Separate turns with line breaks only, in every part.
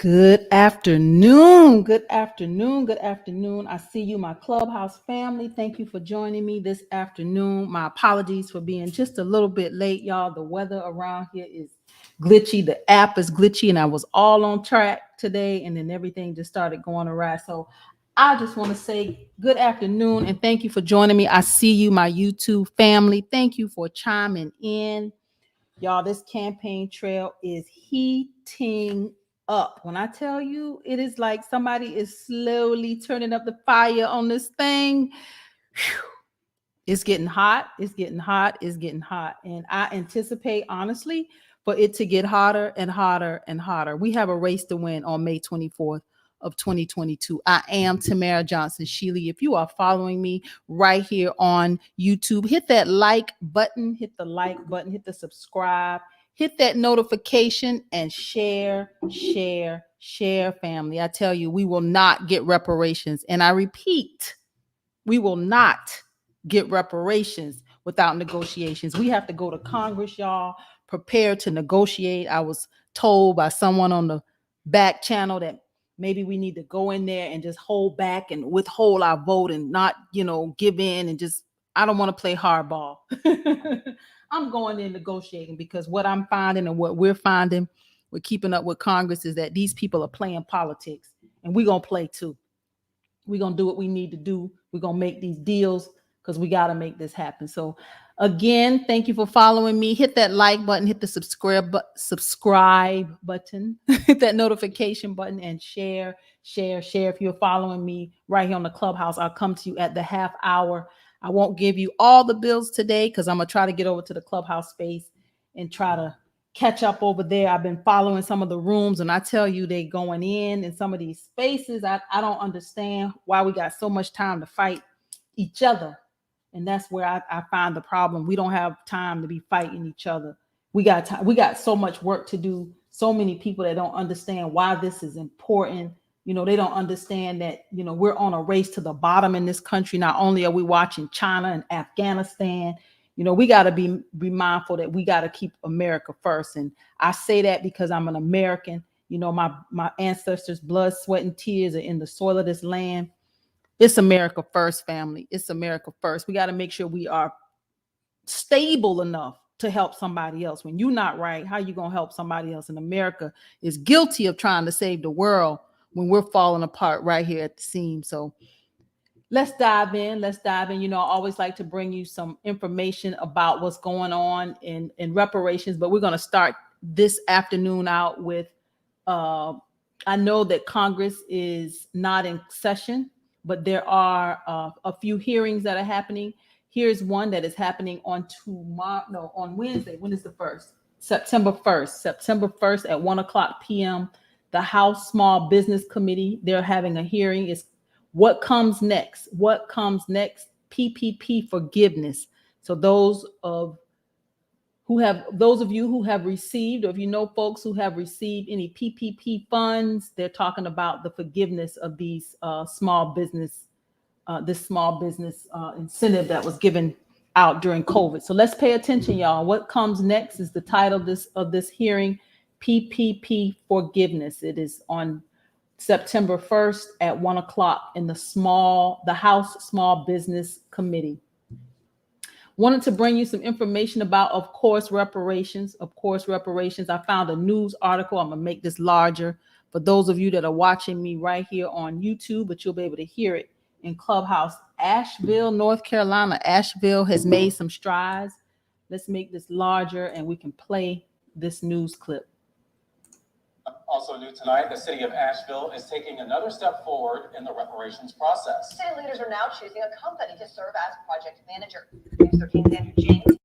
Good afternoon. Good afternoon. Good afternoon. I see you, my Clubhouse family. Thank you for joining me this afternoon. My apologies for being just a little bit late, y'all. The weather around here is glitchy. The app is glitchy, and I was all on track today, and then everything just started going awry. So I just want to say good afternoon and thank you for joining me. I see you, my YouTube family. Thank you for chiming in. Y'all, this campaign trail is heating up. When I tell you, it is like somebody is slowly turning up the fire on this thing. Whew. It's getting hot. It's getting hot. It's getting hot. And I anticipate, honestly, for it to get hotter and hotter and hotter. We have a race to win on May 24th of 2022. I am Tamara Johnson Shealy. If you are following me right here on YouTube, hit that like button, hit the subscribe, hit that notification, and share, family. I tell you, we will not get reparations. And I repeat, we will not get reparations without negotiations. We have to go to Congress, y'all, prepared to negotiate. I was told by someone on the back channel that maybe we need to go in there and just hold back and withhold our vote and not, give in and just, I don't want to play hardball. I'm going in negotiating because what I'm finding and what we're finding with keeping up with Congress is that these people are playing politics, and we're going to play too. We're going to do what we need to do. We're going to make these deals because we got to make this happen. So again, thank you for following me. Hit that like button, hit the subscribe button, hit that notification button, and share. If you're following me right here on the Clubhouse, I'll come to you at the half hour. I won't give you all the bills today because I'm going to try to get over to the Clubhouse space and try to catch up over there. I've been following some of the rooms, and I tell you, they going in some of these spaces. I don't understand why we got so much time to fight each other. And that's where I find the problem. We don't have time to be fighting each other. We got so much work to do. So many people that don't understand why this is important. They don't understand that, we're on a race to the bottom in this country. Not only are we watching China and Afghanistan, we got to be mindful that we got to keep America first. And I say that because I'm an American. My ancestors' blood, sweat, and tears are in the soil of this land. It's America first, family. It's America first. We got to make sure we are stable enough to help somebody else. When you're not right, how you going to help somebody else? And America is guilty of trying to save the world when we're falling apart right here at the seams. So let's dive in. I always like to bring you some information about what's going on in reparations, but we're going to start this afternoon out with, I know that Congress is not in session, but there are a few hearings that are happening. Here's one that is happening on Wednesday. When is the 1st? September 1st at 1:00 p.m. The House Small Business Committee, they're having a hearing. It's what comes next? What comes next? PPP forgiveness. So those of you who have received, or if you know folks who have received any PPP funds, they're talking about the forgiveness of these small business incentive that was given out during COVID. So let's pay attention, y'all. What comes next is the title of this hearing, PPP forgiveness. It is on September 1st at 1:00 in the House Small Business Committee. Wanted to bring you some information about, of course, reparations. I found a news article. I'm going to make this larger for those of you that are watching me right here on YouTube, but you'll be able to hear it in Clubhouse. Asheville, North Carolina. Asheville has made some strides. Let's make this larger and we can play this news clip.
Also new tonight, the city of Asheville is taking another step forward in the reparations process.
City leaders are now choosing a company to serve as project manager. News 13's Andrew James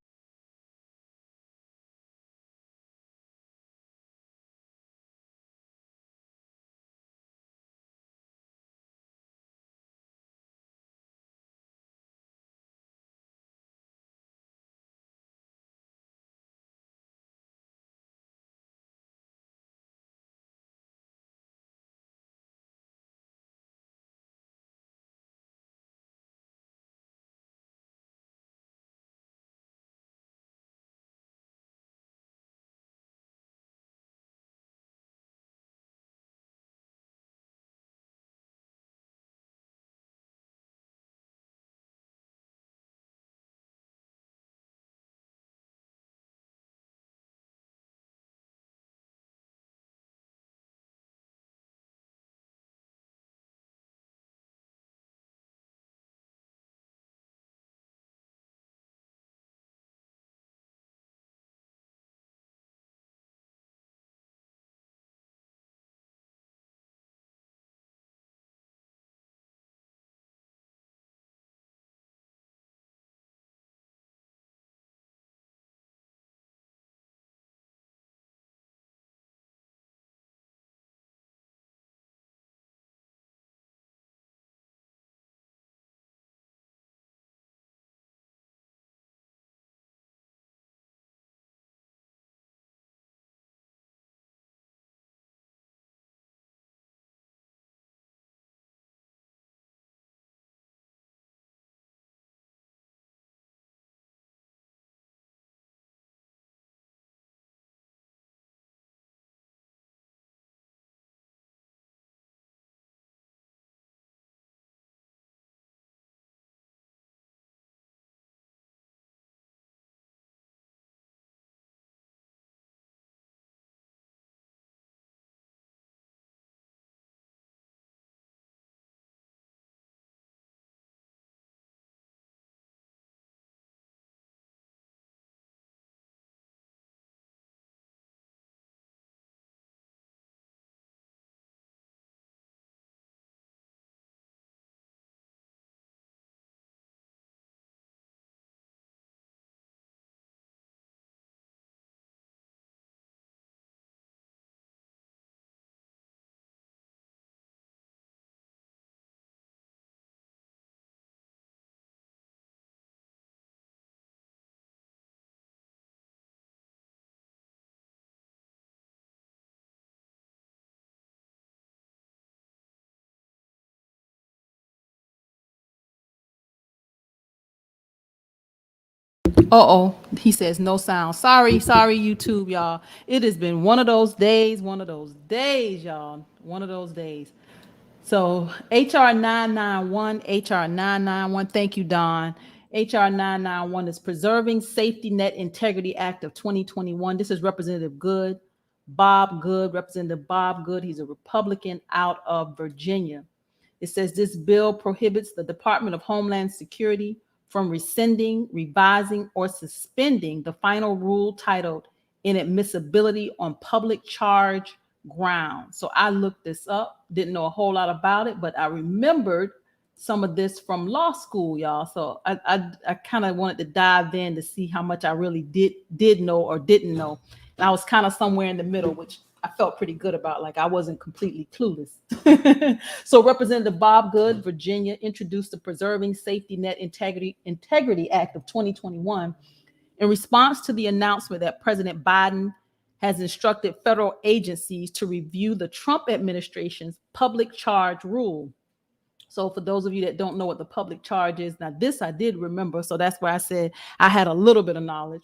Uh-oh, he says no sound. Sorry, YouTube, y'all. It has been one of those days, y'all. One of those days. So HR 991, HR 991, thank you, Don. HR 991 is Preserving Safety Net Integrity Act of 2021. This is Representative Bob Good, Representative Bob Good. He's a Republican out of Virginia. It says this bill prohibits the Department of Homeland Security from rescinding, revising, or suspending the final rule titled Inadmissibility on Public Charge Grounds. So I looked this up, didn't know a whole lot about it, but I remembered some of this from law school, y'all. So I kind of wanted to dive in to see how much I really did know or didn't know. And I was kind of somewhere in the middle, which I felt pretty good about, like I wasn't completely clueless. So Representative Bob Good, Virginia, introduced the Preserving Safety Net Integrity Act of 2021 in response to the announcement that President Biden has instructed federal agencies to review the Trump administration's public charge rule. So for those of you that don't know what the public charge is, now this I did remember, so that's why I said I had a little bit of knowledge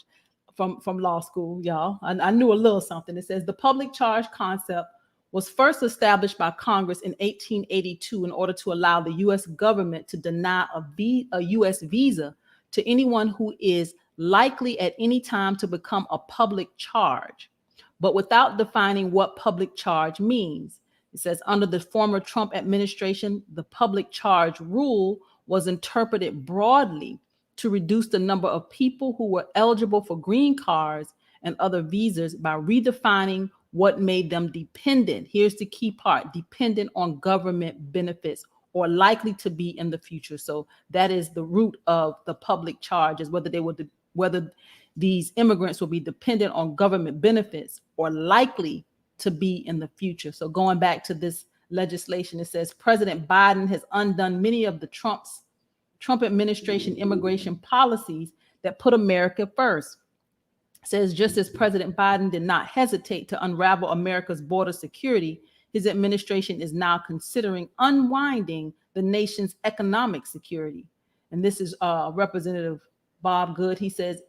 from law school, y'all. I knew a little something. It says the public charge concept was first established by Congress in 1882 in order to allow the U.S. government to deny a U.S. visa to anyone who is likely at any time to become a public charge, but without defining what public charge means. It says under the former Trump administration, the public charge rule was interpreted broadly to reduce the number of people who were eligible for green cards and other visas by redefining what made them dependent. Here's the key part: dependent on government benefits or likely to be in the future. So that is the root of the public charge, is whether these immigrants will be dependent on government benefits or likely to be in the future. So going back to this legislation, it says President Biden has undone many of the Trump administration immigration policies that put America first. It says just as President Biden did not hesitate to unravel America's border security, his administration is now considering unwinding the nation's economic security. And this is Representative Bob Good. He says,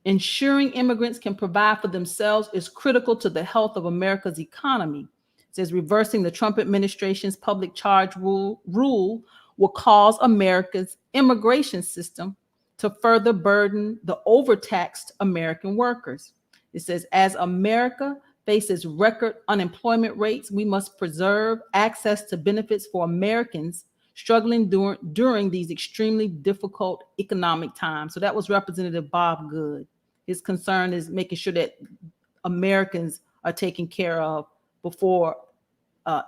ensuring immigrants can provide for themselves is critical to the health of America's economy. It says reversing the Trump administration's public charge rule will cause America's immigration system to further burden the overtaxed American workers. It says as America faces record unemployment rates, we must preserve access to benefits for Americans struggling during these extremely difficult economic times. So that was Representative Bob Good. His concern is making sure that Americans are taken care of before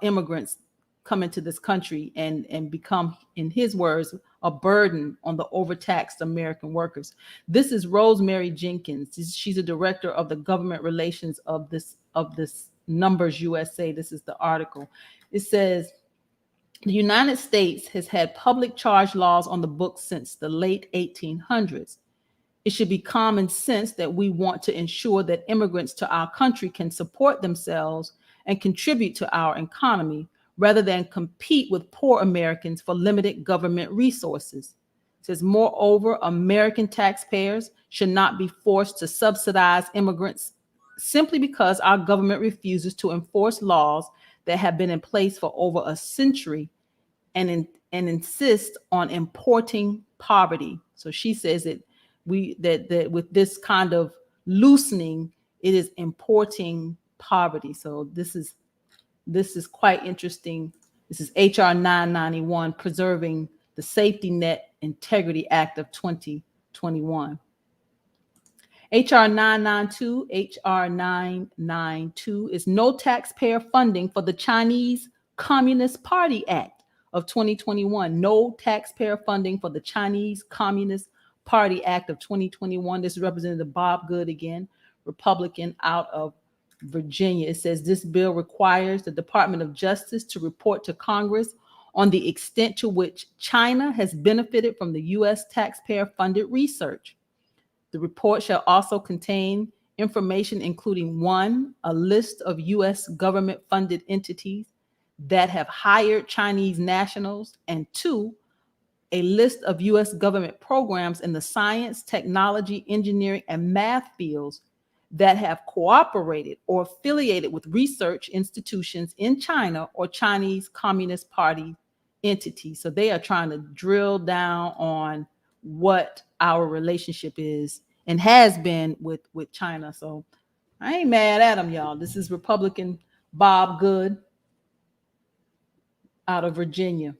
immigrants come into this country and become, in his words, a burden on the overtaxed American workers. This is Rosemary Jenkins. She's a director of the government relations of this Numbers USA. This is the article. It says, the United States has had public charge laws on the books since the late 1800s. It should be common sense that we want to ensure that immigrants to our country can support themselves and contribute to our economy rather than compete with poor Americans for limited government resources. It says, moreover, American taxpayers should not be forced to subsidize immigrants simply because our government refuses to enforce laws that have been in place for over a century and insist on importing poverty. So she says that that with this kind of loosening, it is importing poverty. So this is quite interesting. This is HR 991, Preserving the Safety Net Integrity Act of 2021. HR 992 is No Taxpayer Funding for the Chinese Communist Party Act of 2021. No taxpayer funding for the Chinese Communist Party Act of 2021. This is Representative Bob Good again, Republican out of Virginia. It says this bill requires the Department of Justice to report to Congress on the extent to which China has benefited from the U.S. taxpayer-funded research. The report shall also contain information including 1, a list of U.S. government-funded entities that have hired Chinese nationals, and 2, a list of U.S. government programs in the science, technology, engineering, and math fields that have cooperated or affiliated with research institutions in China or Chinese Communist Party entities. So they are trying to drill down on what our relationship is and has been with China. So I ain't mad at them, y'all. This is Republican Bob Good out of Virginia.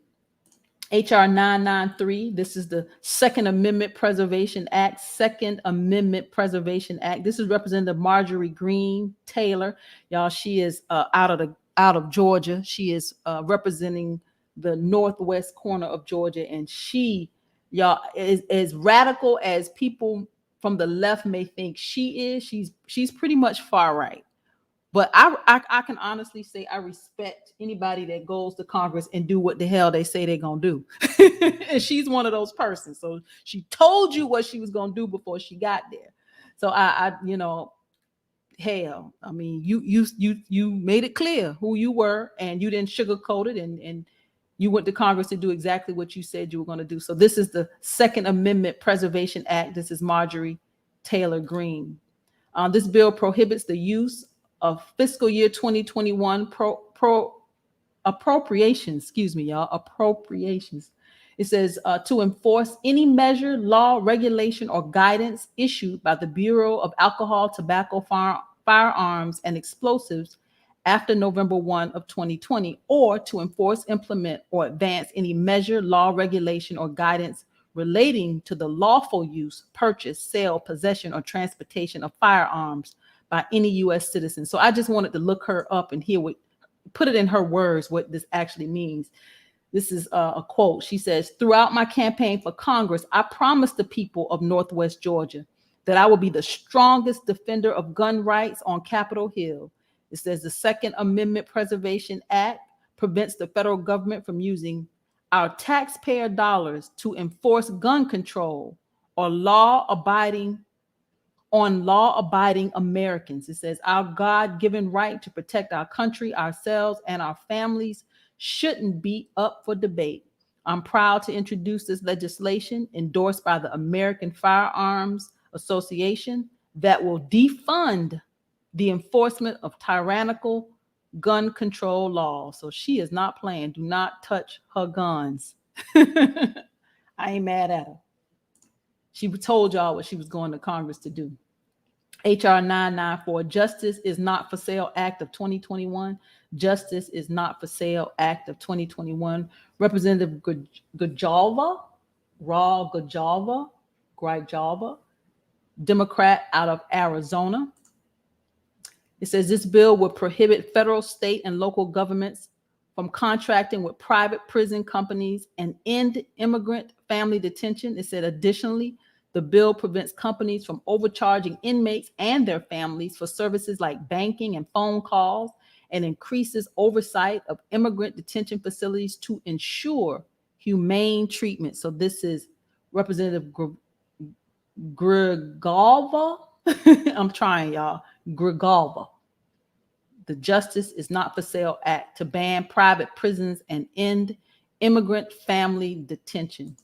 HR 993, this is the Second Amendment Preservation Act. Second Amendment Preservation Act. This is Representative Marjorie Greene Taylor. Y'all, she is out of Georgia. She is representing the northwest corner of Georgia, and she, y'all, is as radical as people from the left may think she is. She's pretty much far right. But I can honestly say I respect anybody that goes to Congress and do what the hell they say they're going to do. And she's one of those persons. So she told you what she was going to do before she got there. So I hell, I mean, you made it clear who you were, and you didn't sugarcoat it, and you went to Congress to do exactly what you said you were going to do. So this is the Second Amendment Preservation Act. This is Marjorie Taylor Greene. This bill prohibits the use of fiscal year 2021 appropriations, appropriations. It says to enforce any measure, law, regulation, or guidance issued by the Bureau of Alcohol, Tobacco, Firearms, and Explosives after November 1 of 2020, or to enforce, implement, or advance any measure, law, regulation, or guidance relating to the lawful use, purchase, sale, possession, or transportation of firearms by any U.S. citizen. So I just wanted to look her up and hear put it in her words, what this actually means. This is a quote. She says, "Throughout my campaign for Congress, I promised the people of Northwest Georgia that I will be the strongest defender of gun rights on Capitol Hill." It says the Second Amendment Preservation Act prevents the federal government from using our taxpayer dollars to enforce gun control or law-abiding Americans. It says our God-given right to protect our country, ourselves, and our families shouldn't be up for debate. I'm proud to introduce this legislation endorsed by the American Firearms Association that will defund the enforcement of tyrannical gun control laws. So she is not playing. Do not touch her guns. I ain't mad at her. She told y'all what she was going to Congress to do. HR 994, Justice is Not for Sale Act of 2021. Justice is Not for Sale Act of 2021. Representative Gajalva, Democrat out of Arizona. It says this bill will prohibit federal, state, and local governments from contracting with private prison companies and end immigrant family detention. It said additionally, the bill prevents companies from overcharging inmates and their families for services like banking and phone calls, and increases oversight of immigrant detention facilities to ensure humane treatment. So this is Representative Grigalva. I'm trying, y'all. Grigalva. The Justice is Not for Sale Act to ban private prisons and end immigrant family detention.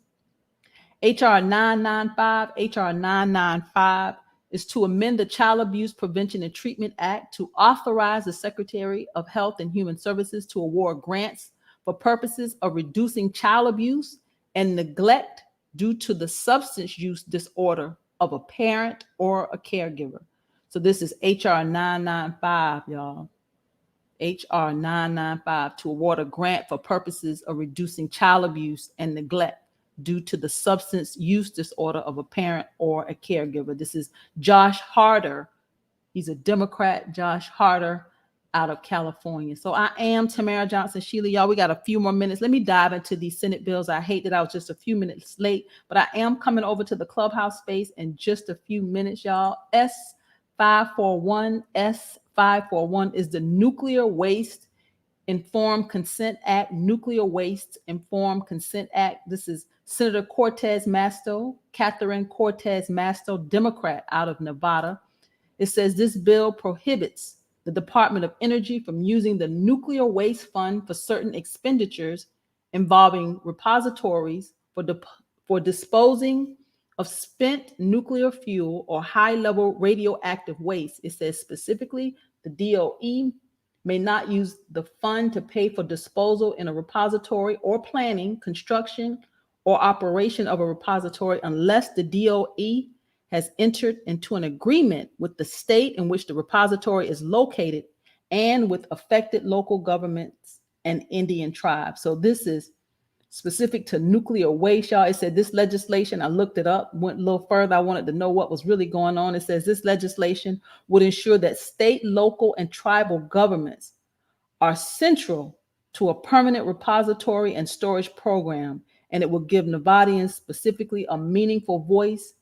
HR 995 is to amend the Child Abuse Prevention and Treatment Act to authorize the Secretary of Health and Human Services to award grants for purposes of reducing child abuse and neglect due to the substance use disorder of a parent or a caregiver. So this is HR 995, y'all. HR 995 to award a grant for purposes of reducing child abuse and neglect due to the substance use disorder of a parent or a caregiver. This is Josh Harder. He's a Democrat, Josh Harder out of California. So I am Tamara Johnson Sheila. Y'all, we got a few more minutes. Let me dive into these Senate bills. I hate that I was just a few minutes late, but I am coming over to the Clubhouse space in just a few minutes, y'all. S541 is the Nuclear Waste Informed Consent Act. Nuclear Waste Informed Consent Act. This is Senator Catherine Cortez Masto, Democrat out of Nevada. It says this bill prohibits the Department of Energy from using the Nuclear Waste Fund for certain expenditures involving repositories for disposing of spent nuclear fuel or high-level radioactive waste. It says specifically the DOE may not use the fund to pay for disposal in a repository or planning, construction, or operation of a repository unless the DOE has entered into an agreement with the state in which the repository is located and with affected local governments and Indian tribes. So this is specific to nuclear waste, y'all. It said this legislation, I looked it up, went a little further. I wanted to know what was really going on. It says this legislation would ensure that state, local, and tribal governments are central to a permanent repository and storage program, and it will give Nevadians specifically a meaningful voice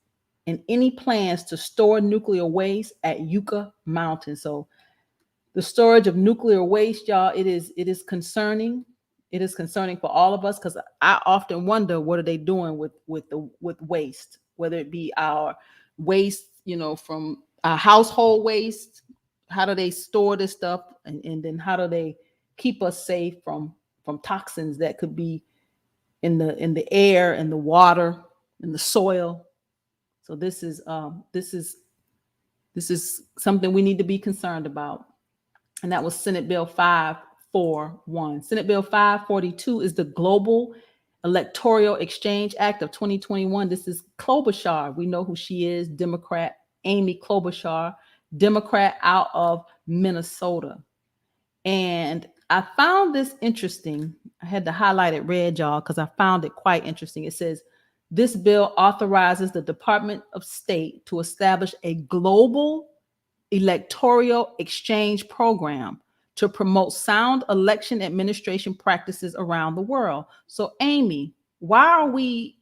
in any plans to store nuclear waste at Yucca Mountain. So the storage of nuclear waste, y'all, it is concerning. It is concerning for all of us, because I often wonder, what are they doing with waste, whether it be our waste, from our household waste. How do they store this stuff, and then how do they keep us safe from toxins that could be in the air and the water and the soil. So this is something we need to be concerned about. And that was Senate Bill 541. Senate Bill 542 is the Global Electoral Exchange Act of 2021. This is Klobuchar. We know who she is, Democrat Amy Klobuchar, Democrat out of Minnesota. And I found this interesting. I had to highlight it red, y'all, because I found it quite interesting. It says, this bill authorizes the Department of State to establish a global electoral exchange program to promote sound election administration practices around the world. So, Amy, why are we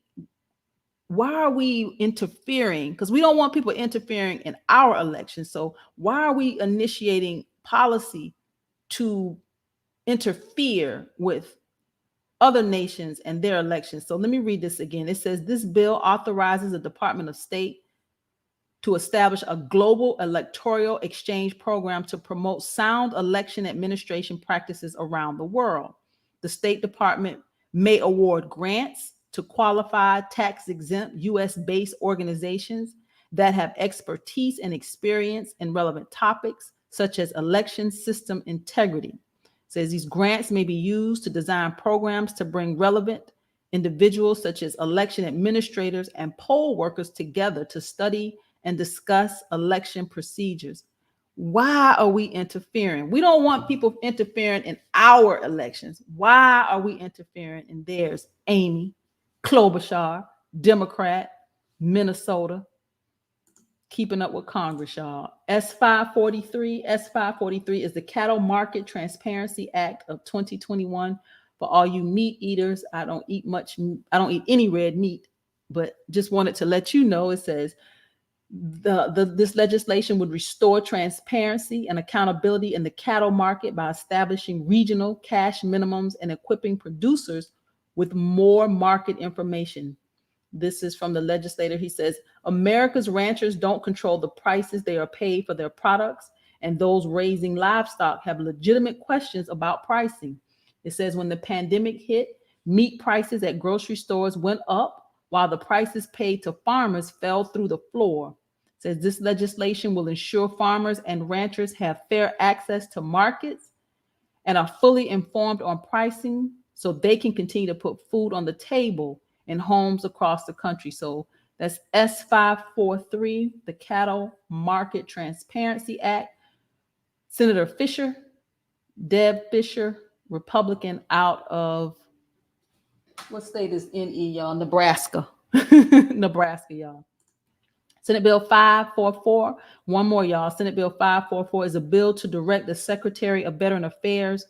interfering? Because we don't want people interfering in our elections. So why are we initiating policy to interfere with other nations and their elections? So let me read this again. It says, this bill authorizes the Department of State to establish a global electoral exchange program to promote sound election administration practices around the world. The State Department may award grants to qualified tax-exempt U.S.-based organizations that have expertise and experience in relevant topics, such as election system integrity. It says these grants may be used to design programs to bring relevant individuals, such as election administrators and poll workers, together to study and discuss election procedures. Why are we interfering? We don't want people interfering in our elections. Why are we interfering in theirs? Amy Klobuchar, Democrat, Minnesota, keeping up with Congress, y'all. S543 is the Cattle Market Transparency Act of 2021. For all you meat eaters, I don't eat any red meat, but just wanted to let you know, it says, this legislation would restore transparency and accountability in the cattle market by establishing regional cash minimums and equipping producers with more market information. This is from the legislator. He says, America's ranchers don't control the prices they are paid for their products, and those raising livestock have legitimate questions about pricing. It says, when the pandemic hit, meat prices at grocery stores went up, while the prices paid to farmers fell through the floor. It says this legislation will ensure farmers and ranchers have fair access to markets and are fully informed on pricing so they can continue to put food on the table in homes across the country. So that's S543, the Cattle Market Transparency Act. Senator Fisher, Deb Fisher, Republican out of, what state is NE, y'all? Nebraska. Nebraska, y'all. Senate Bill 544, one more, y'all. Senate Bill 544 is a bill to direct the Secretary of Veteran Affairs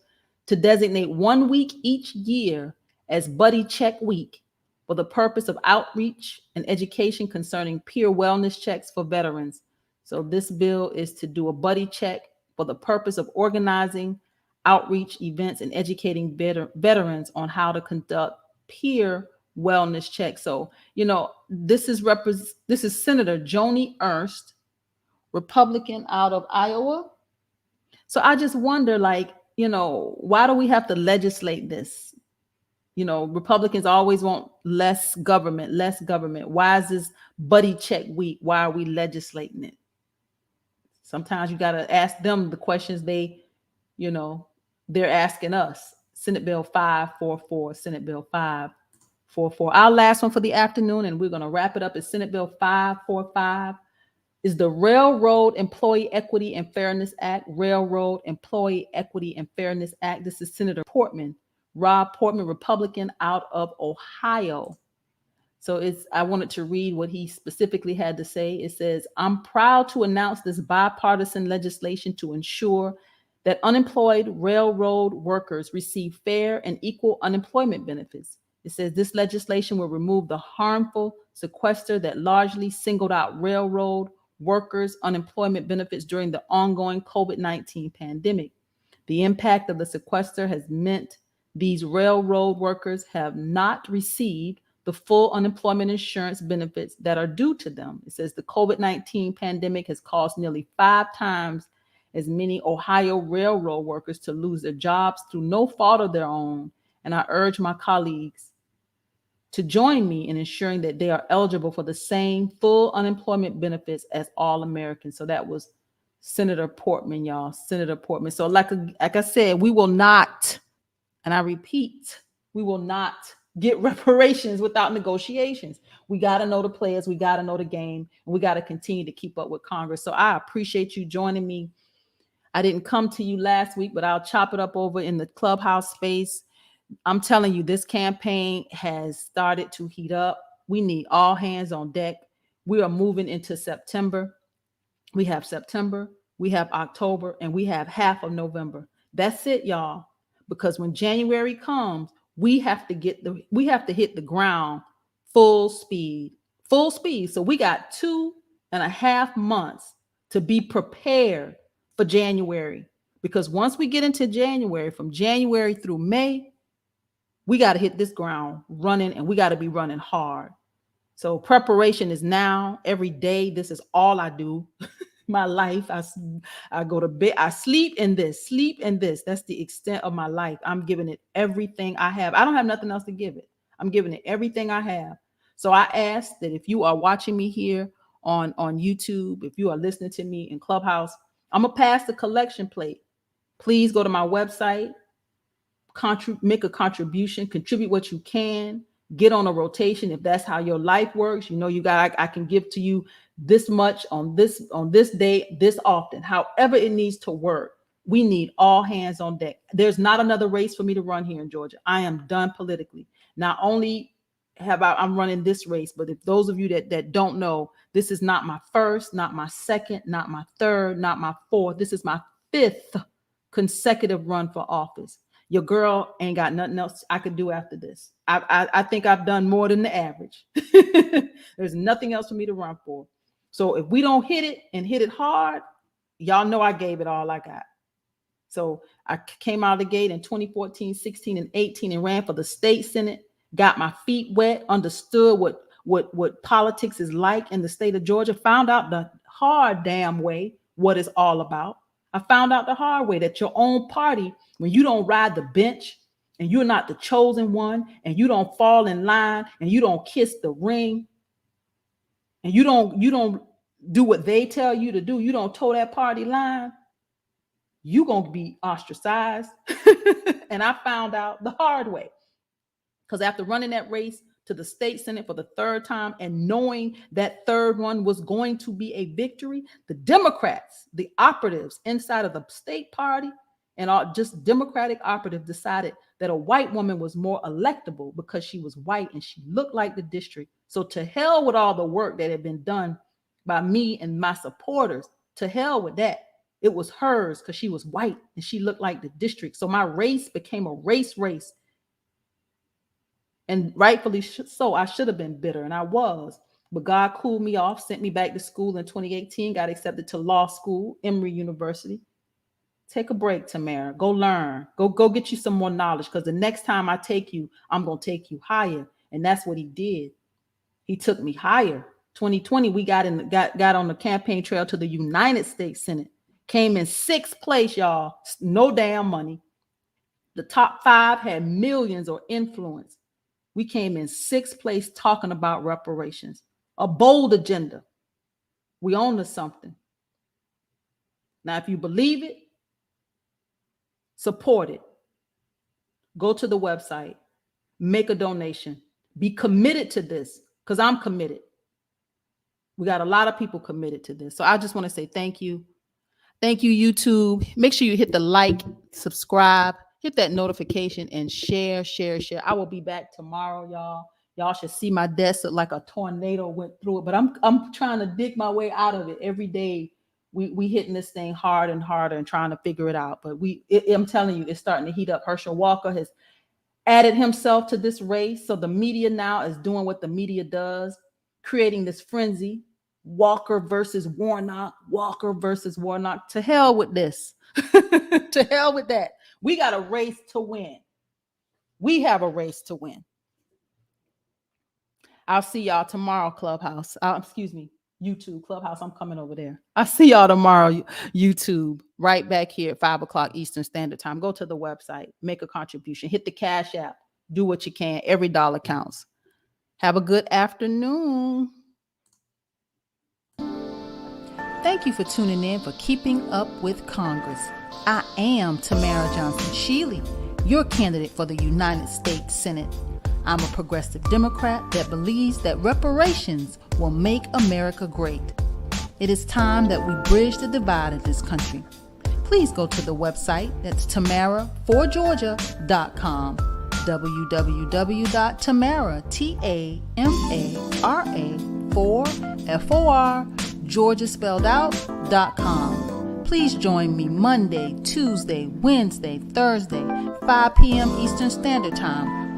to designate 1 week each year as Buddy Check Week for the purpose of outreach and education concerning peer wellness checks for veterans. So this bill is to do a buddy check for the purpose of organizing outreach events and educating veterans on how to conduct peer wellness checks. So, this is Senator Joni Ernst, Republican out of Iowa. So I just wonder, why do we have to legislate this? You know, Republicans always want less government, less government. Why is this buddy check week? Why are we legislating it? Sometimes you got to ask them the questions they're asking us. Senate Bill 544, Senate Bill 544. Our last one for the afternoon, and we're going to wrap it up, is Senate Bill 545. Is the Railroad Employee Equity and Fairness Act. Railroad Employee Equity and Fairness Act. This is Senator Portman, Rob Portman, Republican out of Ohio. So I wanted to read what he specifically had to say. It says, I'm proud to announce this bipartisan legislation to ensure that unemployed railroad workers receive fair and equal unemployment benefits. It says this legislation will remove the harmful sequester that largely singled out railroad workers' unemployment benefits during the ongoing COVID-19 pandemic. The impact of the sequester has meant these railroad workers have not received the full unemployment insurance benefits that are due to them. It says the COVID-19 pandemic has caused nearly 5 times as many Ohio railroad workers to lose their jobs through no fault of their own. And I urge my colleagues to join me in ensuring that they are eligible for the same full unemployment benefits as all Americans. So that was Senator Portman, y'all, Senator Portman. So like I said, we will not, and I repeat, we will not get reparations without negotiations. We got to know the players. We got to know the game. And we got to continue to keep up with Congress. So I appreciate you joining me. I didn't come to you last week, but I'll chop it up over in the Clubhouse space. I'm telling you, this campaign has started to heat up. We need all hands on deck. We are moving into September. We have September, we have October, and we have half of November. That's it, y'all. Because when January comes, we have to hit the ground full speed. So we got 2.5 months to be prepared for January. Because once we get into January, from January through May, we got to hit this ground running, and we got to be running hard. So preparation is now. Every day, this is all I do. My life, I go to bed, I sleep in this. That's the extent of my life. I'm giving it everything I have. I don't have nothing else to give it. I'm giving it everything I have. So I ask that if you are watching me here on YouTube, if you are listening to me in Clubhouse, I'm gonna pass the collection plate. Please go to my website, make a contribution, contribute what you can, get on a rotation. If that's how your life works, I can give to you this much on this day, this often, however it needs to work. We need all hands on deck. There's not another race for me to run here in Georgia. I am done politically. Not only I'm running this race, but if those of you that don't know, this is not my first, not my second, not my third, not my fourth. This is my 5th consecutive run for office. Your girl ain't got nothing else I could do after this. I think I've done more than the average. There's nothing else for me to run for. So if we don't hit it and hit it hard, y'all know I gave it all I got. So I came out of the gate in 2014, 16, and 18 and ran for the state Senate, got my feet wet, understood what politics is like in the state of Georgia, found out the hard damn way what it's all about. I found out the hard way that your own party, when you don't ride the bench and you're not the chosen one and you don't fall in line and you don't kiss the ring and you don't do what they tell you to do, you don't toe that party line, you're going to be ostracized. And I found out the hard way. Because after running that race to the state Senate for the 3rd time and knowing that 3rd one was going to be a victory, the Democrats, the operatives inside of the state party and all just Democratic operatives decided that a white woman was more electable because she was white and she looked like the district. So to hell with all the work that had been done by me and my supporters. To hell with that. It was hers because she was white and she looked like the district. So my race became a race. And rightfully so, I should have been bitter, and I was. But God cooled me off, sent me back to school in 2018, got accepted to law school, Emory University. Take a break, Tamara. Go learn. Go get you some more knowledge, because the next time I take you, I'm going to take you higher. And that's what he did. He took me higher. 2020, we got on the campaign trail to the United States Senate. Came in 6th place, y'all. No damn money. The top 5 had millions or influence. We came in 6th place talking about reparations. A bold agenda. We own to something. Now, if you believe it, support it. Go to the website, make a donation, be committed to this, because I'm committed. We got a lot of people committed to this. So I just want to say thank you. Thank you, YouTube. Make sure you hit the like, subscribe, hit that notification, and share. I will be back tomorrow, y'all. Y'all should see my desk look like a tornado went through it, but I'm trying to dig my way out of it every day. We hitting this thing hard and harder and trying to figure it out. But I'm telling you, it's starting to heat up. Herschel Walker has added himself to this race. So the media now is doing what the media does, creating this frenzy. Walker versus Warnock. To hell with this. To hell with that. We got a race to win. We have a race to win. I'll see y'all tomorrow, Clubhouse. YouTube. Clubhouse, I'm coming over there. I'll see y'all tomorrow, YouTube, right back here at 5 o'clock Eastern Standard Time. Go to the website, make a contribution, hit the Cash App, do what you can. Every dollar counts. Have a good afternoon. Thank you for tuning in for Keeping Up with Congress. I am Tamara Johnson Shealy, your candidate for the United States Senate. I'm a progressive Democrat that believes that reparations will make America great. It is time that we bridge the divide in this country. Please go to the website. That's tamaraforgeorgia.com. www.tamara, Please join me Monday, Tuesday, Wednesday, Thursday, 5 p.m. Eastern Standard Time